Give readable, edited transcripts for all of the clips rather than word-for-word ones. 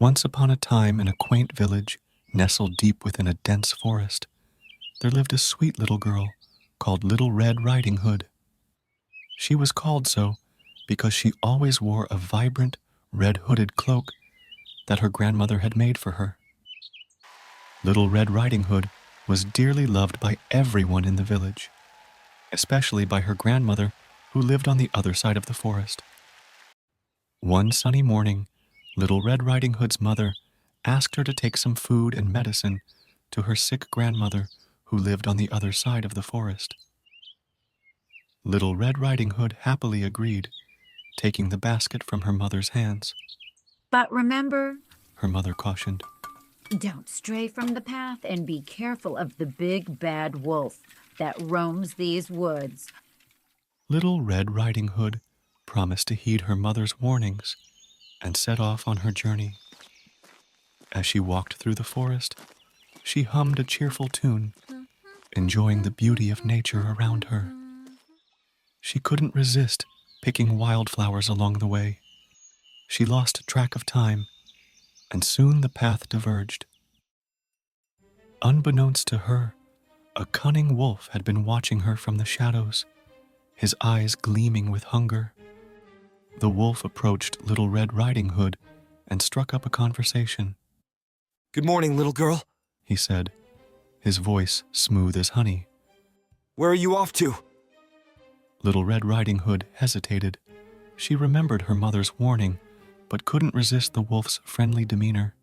Once upon a time, in a quaint village nestled deep within a dense forest, there lived a sweet little girl called Little Red Riding Hood. She was called so because she always wore a vibrant, red-hooded cloak that her grandmother had made for her. Little Red Riding Hood was dearly loved by everyone in the village, especially by her grandmother, who lived on the other side of the forest. One sunny morning, Little Red Riding Hood's mother asked her to take some food and medicine to her sick grandmother, who lived on the other side of the forest. Little Red Riding Hood happily agreed, taking the basket from her mother's hands. But remember, her mother cautioned, don't stray from the path and be careful of the big bad wolf that roams these woods. Little Red Riding Hood promised to heed her mother's warnings and set off on her journey. As she walked through the forest, she hummed a cheerful tune, enjoying the beauty of nature around her. She couldn't resist picking wildflowers along the way. She lost track of time, and soon the path diverged. Unbeknownst to her, a cunning wolf had been watching her from the shadows, his eyes gleaming with hunger. The wolf approached Little Red Riding Hood and struck up a conversation. "Good morning, little girl," he said, his voice smooth as honey. "Where are you off to?" Little Red Riding Hood hesitated. She remembered her mother's warning, but couldn't resist the wolf's friendly demeanor.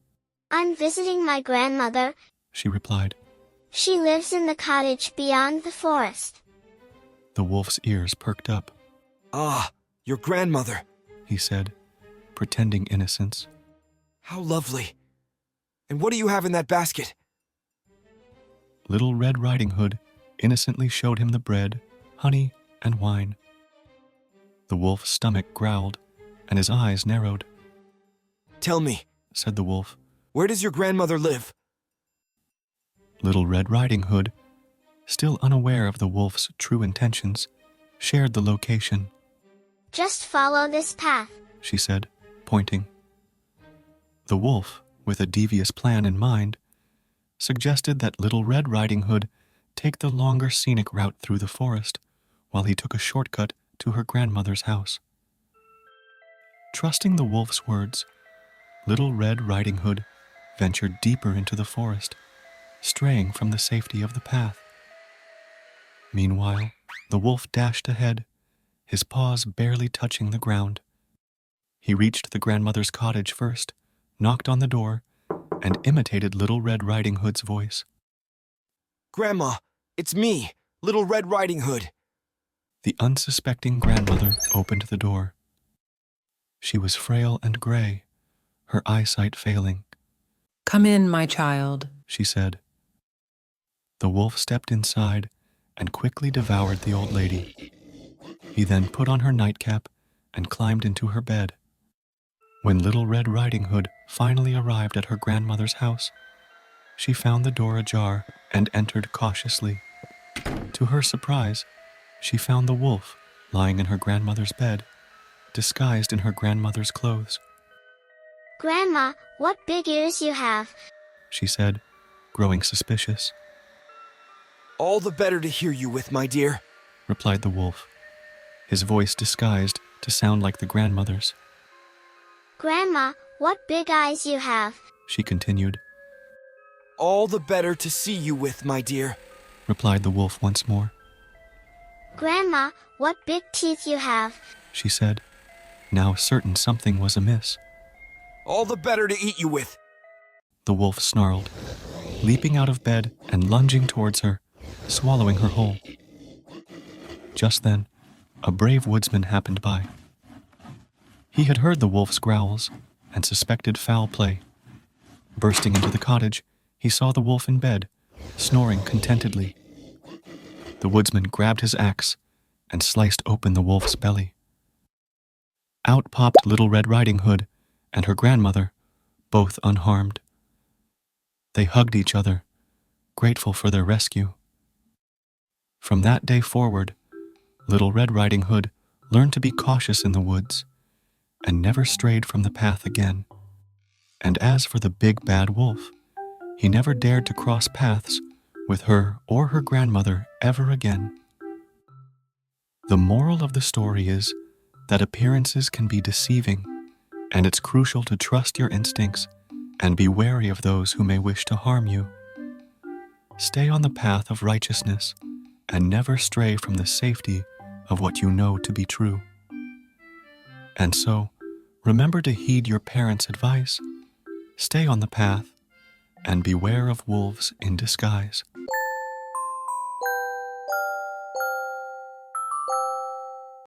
"I'm visiting my grandmother," she replied. "She lives in the cottage beyond the forest." The wolf's ears perked up. "Ah, your grandmother," he said, pretending innocence. "How lovely. And what do you have in that basket?" Little Red Riding Hood innocently showed him the bread, honey, and wine. The wolf's stomach growled, and his eyes narrowed. "Tell me," said the wolf, "where does your grandmother live?" Little Red Riding Hood, still unaware of the wolf's true intentions, shared the location. "Just follow this path," she said, pointing. The wolf, with a devious plan in mind, suggested that Little Red Riding Hood take the longer scenic route through the forest, while he took a shortcut to her grandmother's house. Trusting the wolf's words, Little Red Riding Hood ventured deeper into the forest, straying from the safety of the path. Meanwhile, the wolf dashed ahead, his paws barely touching the ground. He reached the grandmother's cottage first, knocked on the door, and imitated Little Red Riding Hood's voice. "Grandma, it's me, Little Red Riding Hood." The unsuspecting grandmother opened the door. She was frail and gray, her eyesight failing. "Come in, my child," she said. The wolf stepped inside and quickly devoured the old lady. He then put on her nightcap and climbed into her bed. When Little Red Riding Hood finally arrived at her grandmother's house, she found the door ajar and entered cautiously. To her surprise, she found the wolf lying in her grandmother's bed, disguised in her grandmother's clothes. "Grandma, what big ears you have," she said, growing suspicious. "All the better to hear you with, my dear," replied the wolf, his voice disguised to sound like the grandmother's. "Grandma, what big eyes you have," she continued. "All the better to see you with, my dear," replied the wolf once more. "Grandma, what big teeth you have," she said, now certain something was amiss. "All the better to eat you with," the wolf snarled, leaping out of bed and lunging towards her, swallowing her whole. Just then, a brave woodsman happened by. He had heard the wolf's growls and suspected foul play. Bursting into the cottage, he saw the wolf in bed, snoring contentedly. The woodsman grabbed his axe and sliced open the wolf's belly. Out popped Little Red Riding Hood and her grandmother, both unharmed. They hugged each other, grateful for their rescue. From that day forward, Little Red Riding Hood learned to be cautious in the woods and never strayed from the path again. And as for the big bad wolf, he never dared to cross paths with her or her grandmother ever again. The moral of the story is that appearances can be deceiving, and it's crucial to trust your instincts and be wary of those who may wish to harm you. Stay on the path of righteousness and never stray from the safety of what you know to be true. And so, remember to heed your parents' advice, stay on the path, and beware of wolves in disguise.